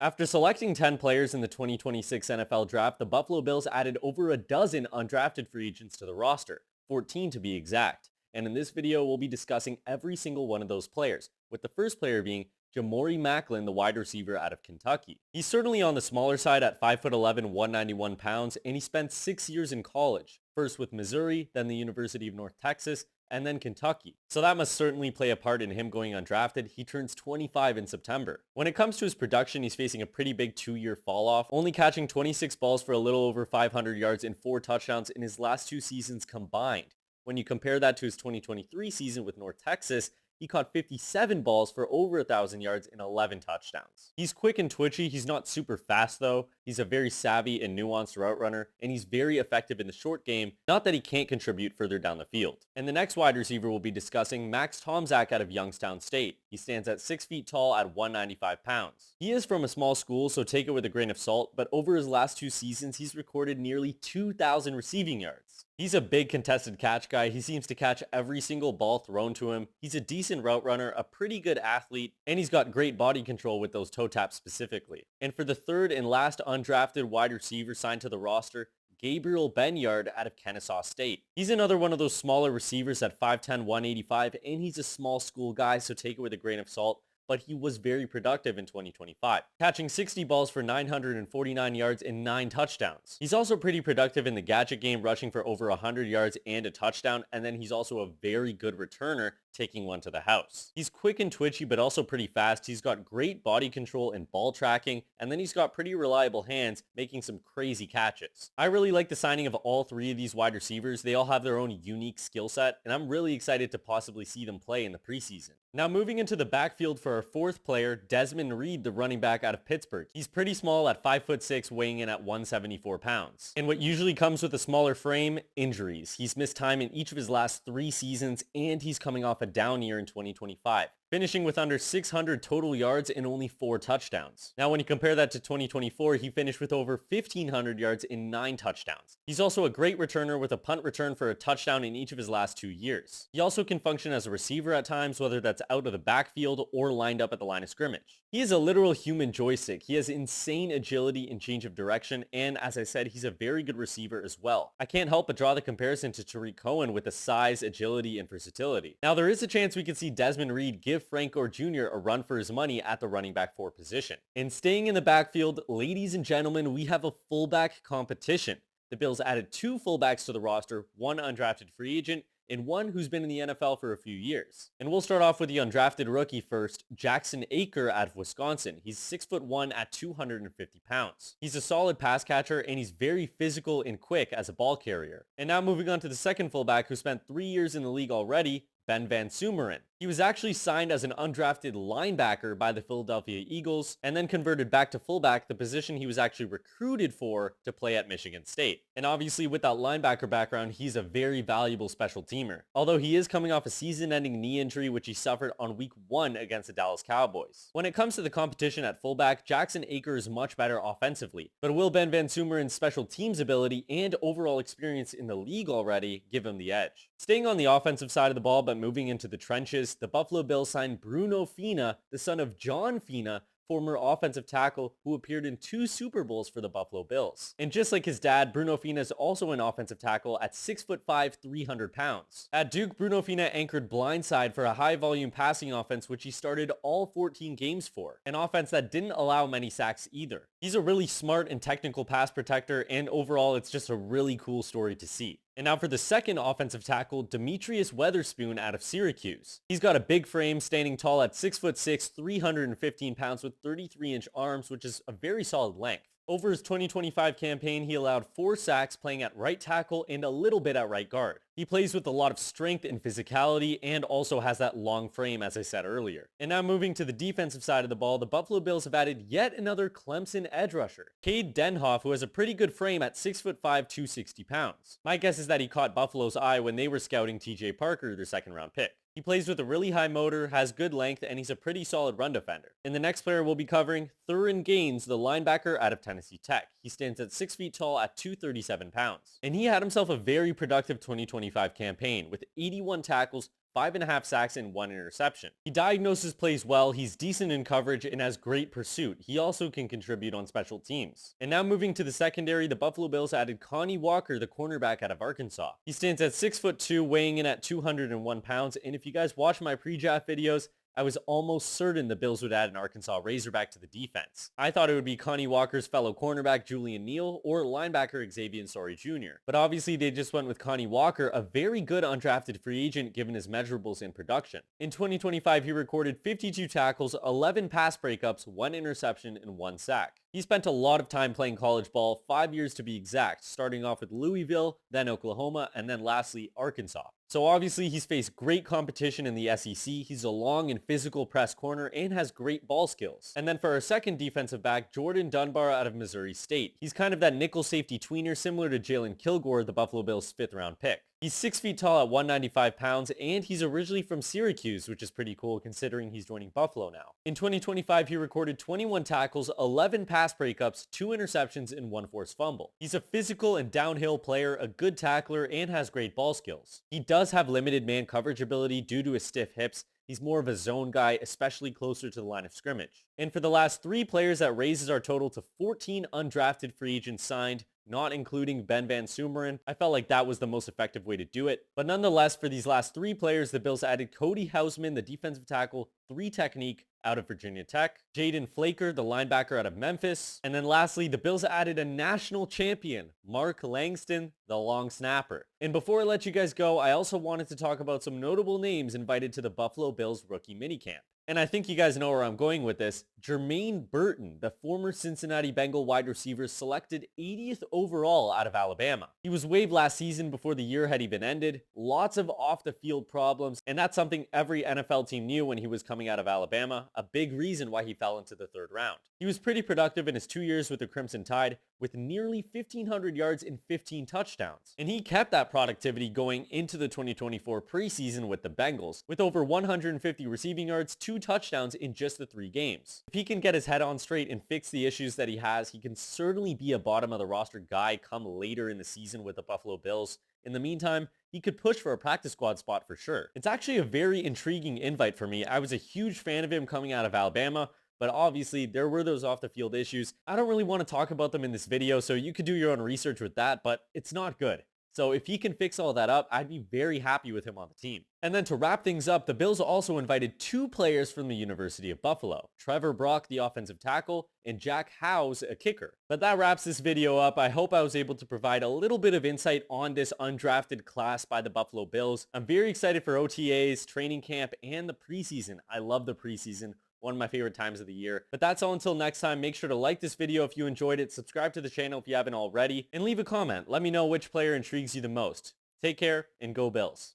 After selecting 10 players in the 2026 NFL Draft, the Buffalo Bills added over a dozen undrafted free agents to the roster, 14 to be exact. And in this video, we'll be discussing every single one of those players, with the first player being Jamori Maclin, the wide receiver out of Kentucky. He's certainly on the smaller side at 5'11", 191 pounds, and he spent 6 years in college, first with Missouri, then the University of North Texas, and then Kentucky. So that must certainly play a part in him going undrafted. He turns 25 in September. When it comes to his production, he's facing a pretty big 2-year fall off, only catching 26 balls for a little over 500 yards and 4 touchdowns in his last 2 seasons combined. When you compare that to his 2023 season with North Texas, he caught 57 balls for over 1,000 yards and 11 touchdowns. He's quick and twitchy. He's not super fast though. He's a very savvy and nuanced route runner, and he's very effective in the short game, not that he can't contribute further down the field. And the next wide receiver we'll be discussing, Tomczak out of Youngstown State. He stands at 6 feet tall at 195 pounds. He is from a small school, so take it with a grain of salt, but over his last 2 seasons, he's recorded nearly 2,000 receiving yards. He's a big contested catch guy. He seems to catch every single ball thrown to him. He's a decent route runner, a pretty good athlete, and he's got great body control with those toe taps specifically. And for the third and last undrafted wide receiver signed to the roster, Gabriel Benyard out of Kennesaw State. He's another one of those smaller receivers at 5'10", 185, and he's a small school guy, so take it with a grain of salt. But he was very productive in 2025, catching 60 balls for 949 yards and 9 touchdowns. He's also pretty productive in the gadget game, rushing for over 100 yards and a touchdown, and then he's also a very good returner, taking one to the house. He's quick and twitchy, but also pretty fast. He's got great body control and ball tracking, and then he's got pretty reliable hands, making some crazy catches. I really like the signing of all 3 of these wide receivers. They all have their own unique skill set, and I'm really excited to possibly see them play in the preseason. Now moving into the backfield for our 4th player, Desmond Reid, the running back out of Pittsburgh. He's pretty small at 5'6", weighing in at 174 pounds. And what usually comes with a smaller frame, injuries. He's missed time in each of his last 3 seasons, and he's coming off a down year in 2025. Finishing with under 600 total yards and only 4 touchdowns. Now when you compare that to 2024, he finished with over 1,500 yards and 9 touchdowns. He's also a great returner with a punt return for a touchdown in each of his last 2 years. He also can function as a receiver at times, whether that's out of the backfield or lined up at the line of scrimmage. He is a literal human joystick. He has insane agility and change of direction, and as I said, he's a very good receiver as well. I can't help but draw the comparison to Tariq Cohen with the size, agility, and versatility. Now there is a chance we could see Desmond Reid give Frank Gore Jr. a run for his money at the running back 4 position. And staying in the backfield, ladies and gentlemen, we have a fullback competition. The Bills added 2 fullbacks to the roster, 1 undrafted free agent, and 1 who's been in the NFL for a few years. And we'll start off with the undrafted rookie first, Jackson Acker out of Wisconsin. He's 6'1" at 250 pounds. He's a solid pass catcher, and he's very physical and quick as a ball carrier. And now moving on to the second fullback who spent 3 years in the league already, VanSumeren. He was actually signed as an undrafted linebacker by the Philadelphia Eagles and then converted back to fullback, the position he was actually recruited for to play at Michigan State. And obviously with that linebacker background, he's a very valuable special teamer. Although he is coming off a season-ending knee injury which he suffered on week 1 against the Dallas Cowboys. When it comes to the competition at fullback, Jackson Acker is much better offensively, but will VanSumeren's special teams ability and overall experience in the league already give him the edge? Staying on the offensive side of the ball but moving into the trenches, the Buffalo Bills signed Bruno Fina, the son of John Fina, former offensive tackle who appeared in 2 Super Bowls for the Buffalo Bills. And just like his dad, Bruno Fina is also an offensive tackle at 6'5", 300 pounds. At Duke, Bruno Fina anchored blindside for a high-volume passing offense which he started all 14 games for, an offense that didn't allow many sacks either. He's a really smart and technical pass protector, and overall it's just a really cool story to see. And now for the second offensive tackle, Demetrius Weatherspoon out of Syracuse. He's got a big frame, standing tall at 6'6", 315 pounds with 33-inch arms, which is a very solid length. Over his 2025 campaign, he allowed 4 sacks playing at right tackle and a little bit at right guard. He plays with a lot of strength and physicality and also has that long frame, as I said earlier. And now moving to the defensive side of the ball, the Buffalo Bills have added yet another Clemson edge rusher, Cade Denhoff, who has a pretty good frame at 6'5", 260 pounds. My guess is that he caught Buffalo's eye when they were scouting TJ Parker, their 2nd round pick. He plays with a really high motor, has good length, and he's a pretty solid run defender. And the next player we'll be covering, Theron Gaines, the linebacker out of Tennessee Tech. He stands at 6 feet tall at 237 pounds. And he had himself a very productive 2025 campaign with 81 tackles, 5.5 sacks and 1 interception. He diagnoses plays well, he's decent in coverage, and has great pursuit. He also can contribute on special teams. And now moving to the secondary, the Buffalo Bills added Kani Walker, the cornerback out of Arkansas. He stands at 6'2", weighing in at 201 pounds, and if you guys watch my pre-draft videos, I was almost certain the Bills would add an Arkansas Razorback to the defense. I thought it would be Kani Walker's fellow cornerback Julian Neal or linebacker Xavier Sorry Jr. But obviously they just went with Kani Walker, a very good undrafted free agent given his measurables in production. In 2025, he recorded 52 tackles, 11 pass breakups, 1 interception, and 1 sack. He spent a lot of time playing college ball, 5 years to be exact, starting off with Louisville, then Oklahoma, and then lastly Arkansas. So obviously he's faced great competition in the SEC, he's a long and physical press corner and has great ball skills. And then for our second defensive back, Jordan Dunbar out of Missouri State. He's kind of that nickel safety tweener similar to Jalen Kilgore, the Buffalo Bills' 5th round pick. He's 6 feet tall at 195 pounds, and he's originally from Syracuse, which is pretty cool considering he's joining Buffalo now. In 2025, he recorded 21 tackles, 11 pass breakups, 2 interceptions, and 1 forced fumble. He's a physical and downhill player, a good tackler, and has great ball skills. He does have limited man coverage ability due to his stiff hips. He's more of a zone guy, especially closer to the line of scrimmage. And for the last 3 players, that raises our total to 14 undrafted free agents signed, not including VanSumeren. I felt like that was the most effective way to do it. But nonetheless, for these last 3 players, the Bills added Cody Hausman, the defensive tackle, 3 technique out of Virginia Tech, Jaden Flaker, the linebacker out of Memphis, and then lastly, the Bills added a national champion, Mark Langston, the long snapper. And before I let you guys go, I also wanted to talk about some notable names invited to the Buffalo Bills rookie minicamp. And I think you guys know where I'm going with this. Jermaine Burton, the former Cincinnati Bengal wide receiver, selected 80th overall out of Alabama. He was waived last season before the year had even ended. Lots of off-the-field problems, and that's something every NFL team knew when he was coming out of Alabama, a big reason why he fell into the 3rd round. He was pretty productive in his 2 years with the Crimson Tide, with nearly 1,500 yards and 15 touchdowns. And he kept that productivity going into the 2024 preseason with the Bengals, with over 150 receiving yards, 2 touchdowns in just the 3 games. If he can get his head on straight and fix the issues that he has, he can certainly be a bottom of the roster guy come later in the season with the Buffalo Bills. In the meantime, he could push for a practice squad spot for sure. It's actually a very intriguing invite for me. I was a huge fan of him coming out of Alabama, but obviously there were those off the field issues. I don't really want to talk about them in this video, so you could do your own research with that, but it's not good. So if he can fix all that up, I'd be very happy with him on the team. And then to wrap things up, the Bills also invited 2 players from the University of Buffalo, Trevor Brock, the offensive tackle, and Jack Howes, a kicker. But that wraps this video up. I hope I was able to provide a little bit of insight on this undrafted class by the Buffalo Bills. I'm very excited for OTAs, training camp, and the preseason. I love the preseason. One of my favorite times of the year. But that's all until next time. Make sure to like this video if you enjoyed it, subscribe to the channel if you haven't already, and leave a comment. Let me know which player intrigues you the most. Take care and go Bills.